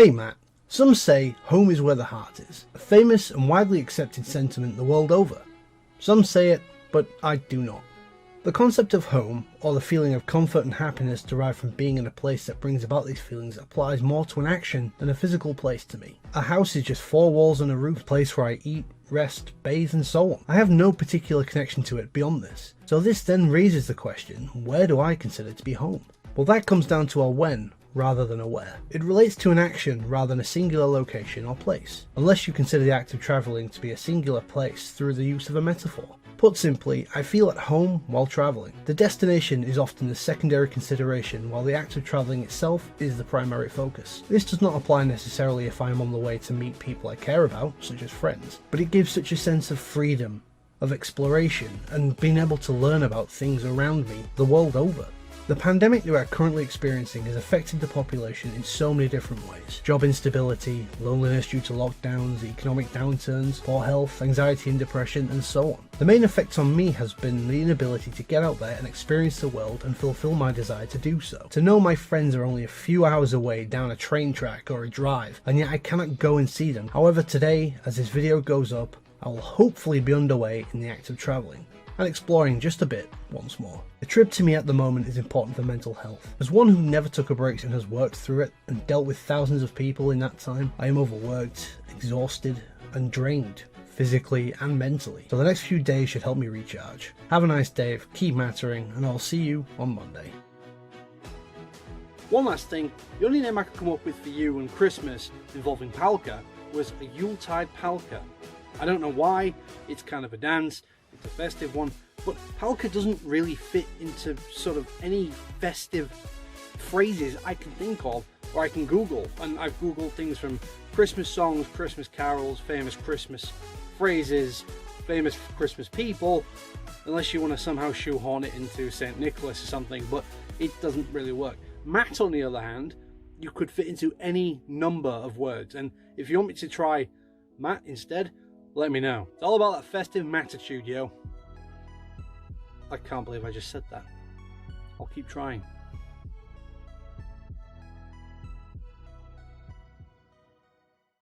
Hey Matt, some say home is where the heart is, a famous and widely accepted sentiment the world over. Some say it, but I do not. The concept of home, or the feeling of comfort and happiness derived from being in a place that brings about these feelings, applies more to an action than a physical place to me. A house is just four walls and a roof, a place where I eat, rest, bathe and so on. I have no particular connection to it beyond this. So this then raises the question, where do I consider to be home? Well, that comes down to a when rather than a where. It relates to an action rather than a singular location or place, unless you consider the act of travelling to be a singular place through the use of a metaphor. Put simply, I feel at home while travelling. The destination is often the secondary consideration, while the act of travelling itself is the primary focus. This does not apply necessarily if I am on the way to meet people I care about, such as friends, but it gives such a sense of freedom, of exploration, and being able to learn about things around me the world over. The pandemic that we are currently experiencing has affected the population in so many different ways. Job instability, loneliness due to lockdowns, economic downturns, poor health, anxiety and depression, and so on. The main effect on me has been the inability to get out there and experience the world and fulfill my desire to do so. To know my friends are only a few hours away down a train track or a drive, and yet I cannot go and see them. However, today, as this video goes up, I will hopefully be underway in the act of travelling and exploring just a bit once more. The trip to me at the moment is important for mental health. As one who never took a break and has worked through it and dealt with thousands of people in that time, I am overworked, exhausted and drained, physically and mentally. So the next few days should help me recharge. Have a nice day, keep mattering, and I'll see you on Monday. One last thing, the only name I could come up with for you and Christmas involving Palka was a Yuletide Palka. I don't know why, it's kind of a dance, it's a festive one, but Palka doesn't really fit into sort of any festive phrases I can think of or I can Google. And I've Googled things from Christmas songs, Christmas carols, famous Christmas phrases, famous Christmas people, unless you want to somehow shoehorn it into St. Nicholas or something, but it doesn't really work. Matt, on the other hand, you could fit into any number of words, and if you want me to try Matt instead, let me know. It's all about that festive matitude, yo. I can't believe I just said that. I'll keep trying.